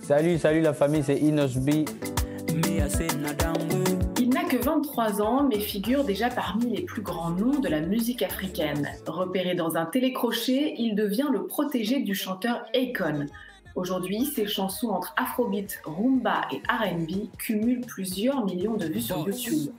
Salut la famille, c'est Inosbi. Il n'a que 23 ans, mais figure déjà parmi les plus grands noms de la musique africaine. Repéré dans un télécrochet, il devient le protégé du chanteur Akon. Aujourd'hui, ses chansons entre afrobeat, rumba et R&B cumulent plusieurs millions de vues sur YouTube.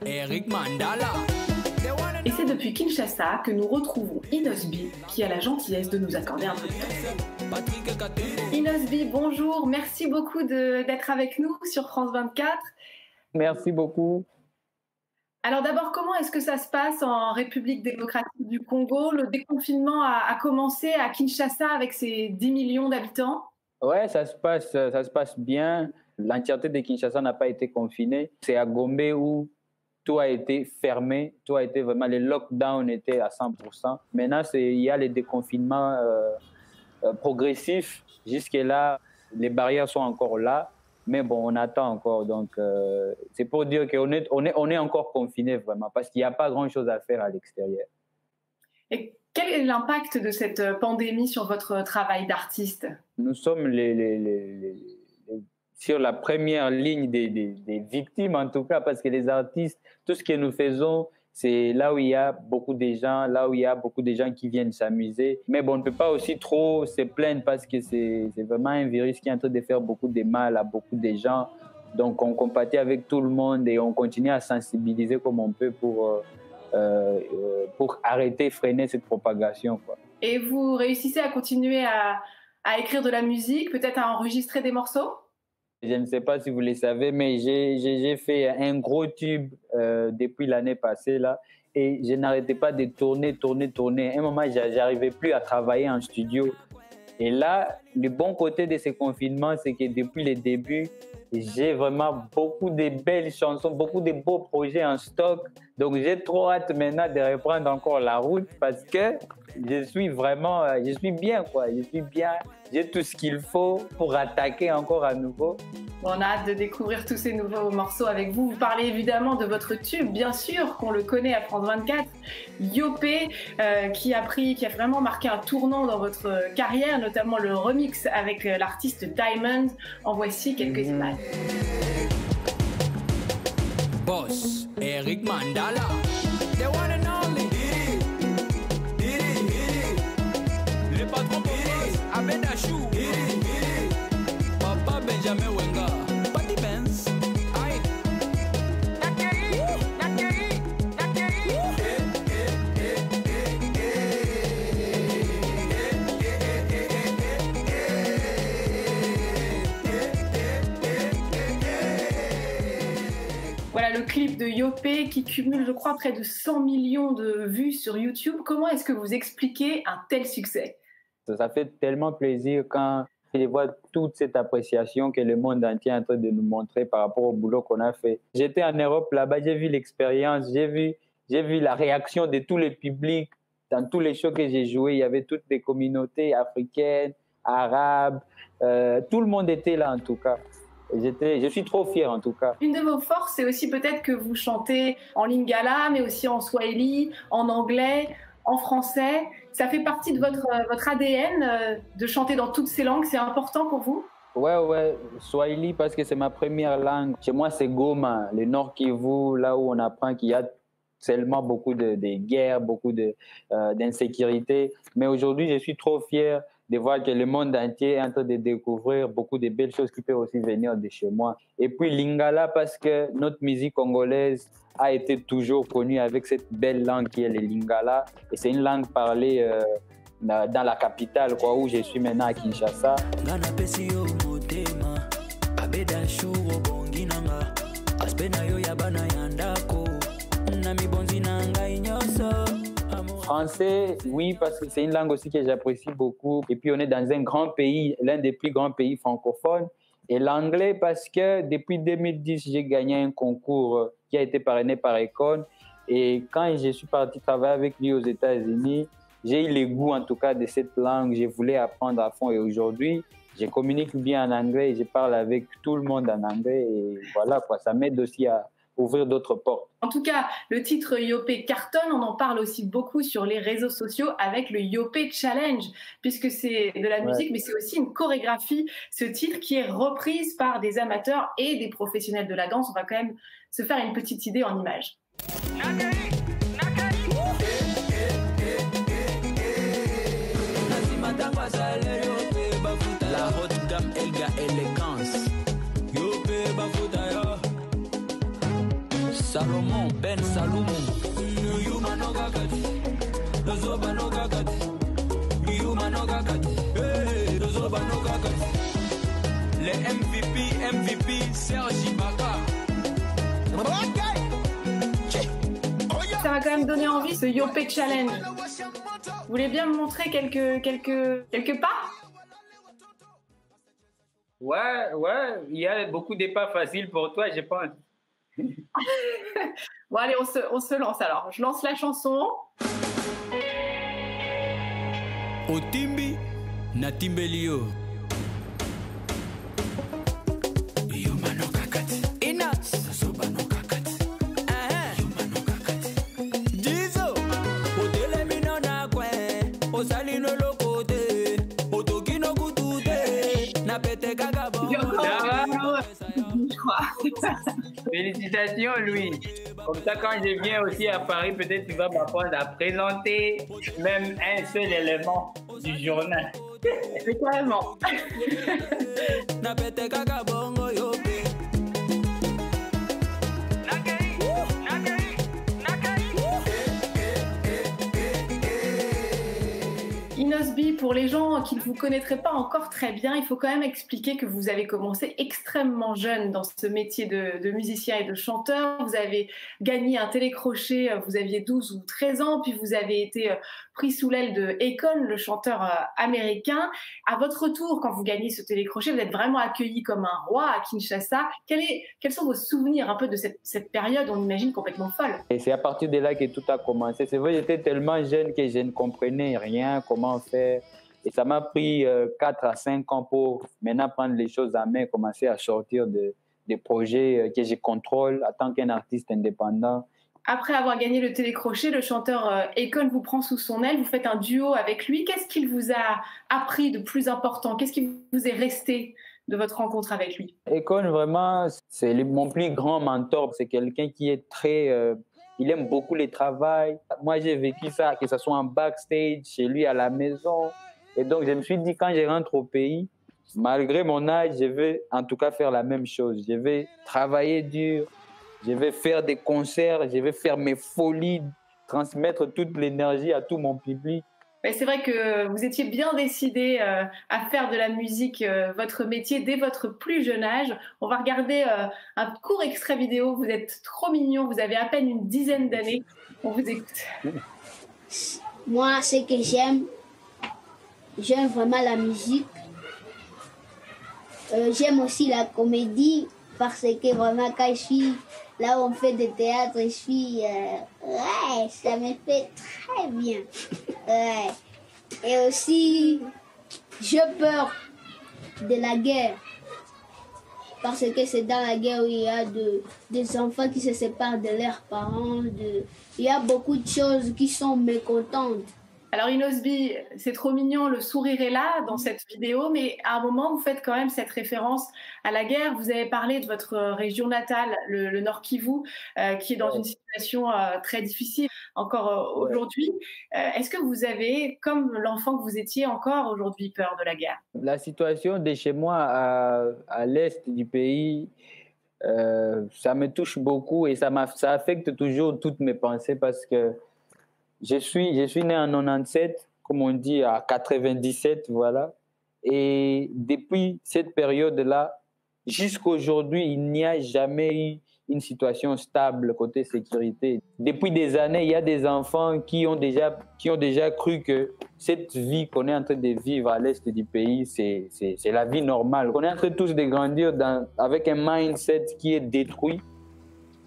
Et c'est depuis Kinshasa que nous retrouvons Inosbi, qui a la gentillesse de nous accorder un peu de temps. Inosbi, bonjour, merci beaucoup d'être avec nous sur France 24. Merci beaucoup. Alors d'abord, comment est-ce que ça se passe en République démocratique du Congo? Le déconfinement a commencé à Kinshasa avec ses 10 millions d'habitants. Ouais, ça se passe bien. L'entièreté de Kinshasa n'a pas été confinée. C'est à Gombe où tout a été fermé, tout a été vraiment, les lockdowns étaient à 100%. Maintenant, il y a les déconfinements progressifs. Jusque-là, les barrières sont encore là, mais bon, on attend encore. Donc, c'est pour dire qu'on est encore confiné vraiment, parce qu'il n'y a pas grand-chose à faire à l'extérieur. Et quel est l'impact de cette pandémie sur votre travail d'artiste? Nous sommes sur la première ligne des victimes, en tout cas, parce que les artistes, tout ce que nous faisons, c'est là où il y a beaucoup de gens, qui viennent s'amuser. Mais bon, on ne peut pas aussi trop se plaindre parce que c'est vraiment un virus qui est en train de faire beaucoup de mal à beaucoup de gens. Donc, on compatit avec tout le monde et on continue à sensibiliser comme on peut pour arrêter, freiner cette propagation, quoi. Et vous réussissez à continuer à écrire de la musique, peut-être à enregistrer des morceaux? Je ne sais pas si vous le savez, mais j'ai fait un gros tube depuis l'année passée là, et je n'arrêtais pas de tourner. À un moment, j'arrivais plus à travailler en studio. Et là, le bon côté de ce confinement, c'est que depuis le début, j'ai vraiment beaucoup de belles chansons, beaucoup de beaux projets en stock. Donc, j'ai trop hâte maintenant de reprendre encore la route parce que je suis bien, quoi. Je suis bien. J'ai tout ce qu'il faut pour attaquer encore à nouveau. On a hâte de découvrir tous ces nouveaux morceaux avec vous. Vous parlez évidemment de votre tube, bien sûr, qu'on le connaît à France 24, Yopé, qui a vraiment marqué un tournant dans votre carrière, notamment le remix avec l'artiste Diamond. En voici quelques images. Boss, Eric Mandala, the one and only. Le patron Boss, Abeda Chou, Papa Benjamin Wenga, Patty Benz. Voilà le clip de Yopé qui cumule, je crois, près de 100 millions de vues sur YouTube. Comment est-ce que vous expliquez un tel succès? Ça fait tellement plaisir quand je vois toute cette appréciation que le monde entier est en train de nous montrer par rapport au boulot qu'on a fait. J'étais en Europe là-bas, j'ai vu l'expérience, j'ai vu la réaction de tous les publics. Dans tous les shows que j'ai joués, il y avait toutes les communautés africaines, arabes, tout le monde était là en tout cas. Je suis trop fier en tout cas. Une de vos forces, c'est aussi peut-être que vous chantez en lingala, mais aussi en swahili, en anglais, en français. Ça fait partie de votre ADN de chanter dans toutes ces langues. C'est important pour vous? Ouais, swahili parce que c'est ma première langue. Chez moi, c'est Goma, le Nord Kivu, là où on apprend qu'il y a seulement beaucoup de guerres, beaucoup d'insécurité. Mais aujourd'hui, je suis trop fier de voir que le monde entier est en train de découvrir beaucoup de belles choses qui peuvent aussi venir de chez moi. Et puis Lingala, parce que notre musique congolaise a été toujours connue avec cette belle langue qui est le Lingala. Et c'est une langue parlée dans la capitale, quoi, où je suis maintenant à Kinshasa. Français, oui, parce que c'est une langue aussi que j'apprécie beaucoup. Et puis, on est dans un grand pays, l'un des plus grands pays francophones. Et l'anglais, parce que depuis 2010, j'ai gagné un concours qui a été parrainé par Akon. Et quand je suis parti travailler avec lui aux États-Unis, j'ai eu le goût, en tout cas, de cette langue. Je voulais apprendre à fond. Et aujourd'hui, je communique bien en anglais et je parle avec tout le monde en anglais. Et voilà, quoi, ça m'aide aussi ouvrir d'autres portes. En tout cas, le titre Yopé cartonne, on en parle aussi beaucoup sur les réseaux sociaux avec le Yopé Challenge, puisque c'est de la musique, mais c'est aussi une chorégraphie, ce titre qui est reprise par des amateurs et des professionnels de la danse. On va quand même se faire une petite idée en images. La haute gamme Elga élégance. Yopé Bafutaya. Salomon Ben Salomon. Yumano Gagati. Zobano Gagati. Yumano Gagati. Zobano Gagati. Les MVP Sergi Baka. Ça va quand même donner envie, ce Yopé Challenge. Vous voulez bien me montrer quelques pas? Ouais, il y a beaucoup de pas faciles pour toi, je pense. Bon, allez, on se lance alors. Je lance la chanson. Otimbi Natimbelio. Yumano Kakati. Inax. Sobano Kakati. Yumano Kakati. Dizo. Otelemino na kwe. Osalino lokote. Otokino kutute. Na pete kagabo. Félicitations, Louis. Comme ça, quand je viens aussi à Paris, peut-être tu vas m'apprendre à présenter même un seul élément du journal. C'est carrément. Inosby, pour les gens qui ne vous connaîtraient pas encore très bien, il faut quand même expliquer que vous avez commencé extrêmement jeune dans ce métier de musicien et de chanteur. Vous avez gagné un télécrochet, vous aviez 12 ou 13 ans, puis vous avez été pris sous l'aile de Akon, le chanteur américain. À votre retour, quand vous gagnez ce télécrochet, vous êtes vraiment accueilli comme un roi à Kinshasa. Quels sont vos souvenirs un peu de cette période, on imagine, complètement folle? Et c'est à partir de là que tout a commencé. C'est vrai, j'étais tellement jeune que je ne comprenais rien, comment faire. Et ça m'a pris 4 à 5 ans pour maintenant prendre les choses à main, commencer à sortir des projets que je contrôle en tant qu'un artiste indépendant. Après avoir gagné le télécrochet, le chanteur Akon vous prend sous son aile, vous faites un duo avec lui. Qu'est-ce qu'il vous a appris de plus important? Qu'est-ce qui vous est resté de votre rencontre avec lui? Akon, vraiment, c'est mon plus grand mentor. C'est quelqu'un qui est très... il aime beaucoup le travail. Moi, j'ai vécu ça, que ce soit en backstage, chez lui, à la maison. Et donc, je me suis dit, quand je rentre au pays, malgré mon âge, je vais en tout cas faire la même chose. Je vais travailler dur, je vais faire des concerts, je vais faire mes folies, transmettre toute l'énergie à tout mon public. C'est vrai que vous étiez bien décidé à faire de la musique votre métier dès votre plus jeune âge. On va regarder un court extrait vidéo. Vous êtes trop mignon, vous avez à peine une dizaine d'années. On vous écoute. Moi, ce que j'aime vraiment la musique. J'aime aussi la comédie parce que vraiment quand je suis là où on fait du théâtre, je suis... ouais, ça me fait très bien. Ouais. Et aussi, j'ai peur de la guerre. Parce que c'est dans la guerre où il y a des enfants qui se séparent de leurs parents. Il y a beaucoup de choses qui sont mécontentes. Alors Inosby, c'est trop mignon, le sourire est là dans cette vidéo, mais à un moment, vous faites quand même cette référence à la guerre. Vous avez parlé de votre région natale, le Nord Kivu, qui est dans une situation très difficile encore aujourd'hui. Est-ce que vous avez, comme l'enfant que vous étiez, encore aujourd'hui peur de la guerre? La situation de chez moi à l'est du pays, ça me touche beaucoup et ça affecte toujours toutes mes pensées parce que je suis né en 97, comme on dit, à 97, voilà. Et depuis cette période-là, jusqu'à aujourd'hui, il n'y a jamais eu une situation stable côté sécurité. Depuis des années, il y a des enfants qui ont déjà cru que cette vie qu'on est en train de vivre à l'est du pays, c'est la vie normale. On est en train tous de grandir avec un mindset qui est détruit,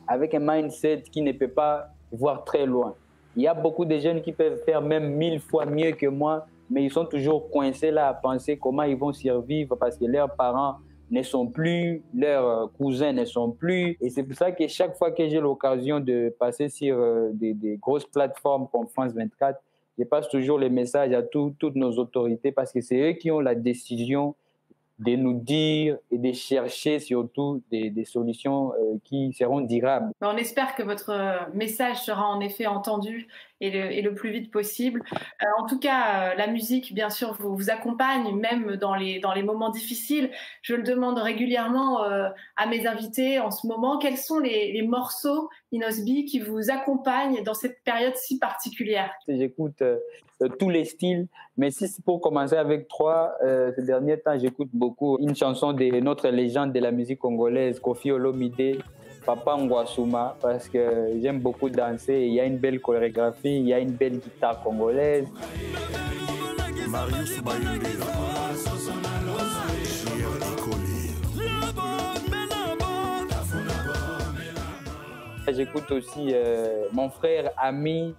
avec un mindset qui ne peut pas voir très loin. Il y a beaucoup de jeunes qui peuvent faire même 1000 fois mieux que moi, mais ils sont toujours coincés là à penser comment ils vont survivre parce que leurs parents ne sont plus, leurs cousins ne sont plus. Et c'est pour ça que chaque fois que j'ai l'occasion de passer sur des grosses plateformes comme France 24, je passe toujours les messages à toutes nos autorités parce que c'est eux qui ont la décision de nous dire et de chercher surtout des solutions qui seront durables. On espère que votre message sera en effet entendu et le plus vite possible. En tout cas, la musique, bien sûr, vous accompagne même dans les moments difficiles. Je le demande régulièrement à mes invités en ce moment. Quels sont les morceaux, Inosbi, qui vous accompagnent dans cette période si particulière? J'écoute tous les styles, mais si c'est pour commencer avec trois, ces derniers temps, j'écoute beaucoup une chanson de notre légende de la musique congolaise, Koffi Olomide, Papa Ngwasuma, parce que j'aime beaucoup danser. Il y a une belle chorégraphie, il y a une belle guitare congolaise. J'écoute aussi mon frère ami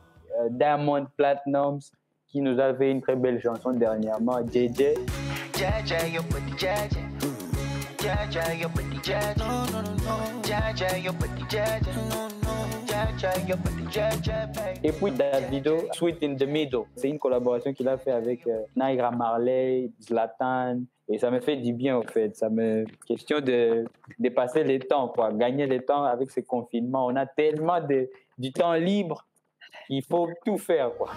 Diamond Platnumz qui nous a fait une très belle chanson dernièrement, JJ. Et puis Davido, Sweet in the Middle. C'est une collaboration qu'il a fait avec Naira Marley, Zlatan. Et ça me fait du bien, en fait. Ça me question de passer le temps, quoi. Gagner le temps avec ce confinement. On a tellement du temps libre qu'il faut tout faire, quoi.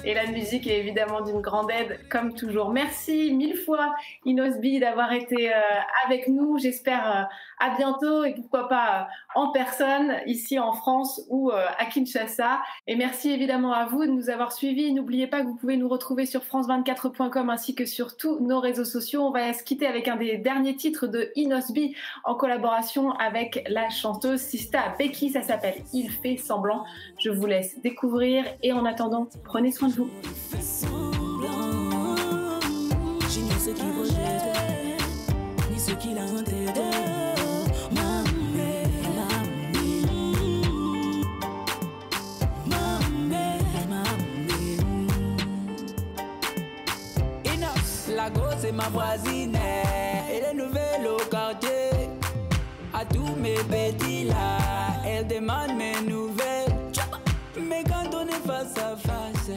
Et la musique est évidemment d'une grande aide, comme toujours. Merci mille fois, Inosbi, d'avoir été avec nous. J'espère à bientôt et pourquoi pas en personne, ici en France ou à Kinshasa. Et merci évidemment à vous de nous avoir suivis. N'oubliez pas que vous pouvez nous retrouver sur france24.com ainsi que sur tous nos réseaux sociaux. On va se quitter avec un des derniers titres de Inosbi en collaboration avec la chanteuse Sista Becky. Ça s'appelle « Il fait semblant ». Je vous laisse découvrir et en attendant, prenez soin de vous. J'ignore ce qui vous jette, ni ce qui l'a enterré. La grosse c'est ma voisine, elle est nouvelle au quartier. À tous mes petits là, elle demande mes nouvelles. Mais quand on est face à face,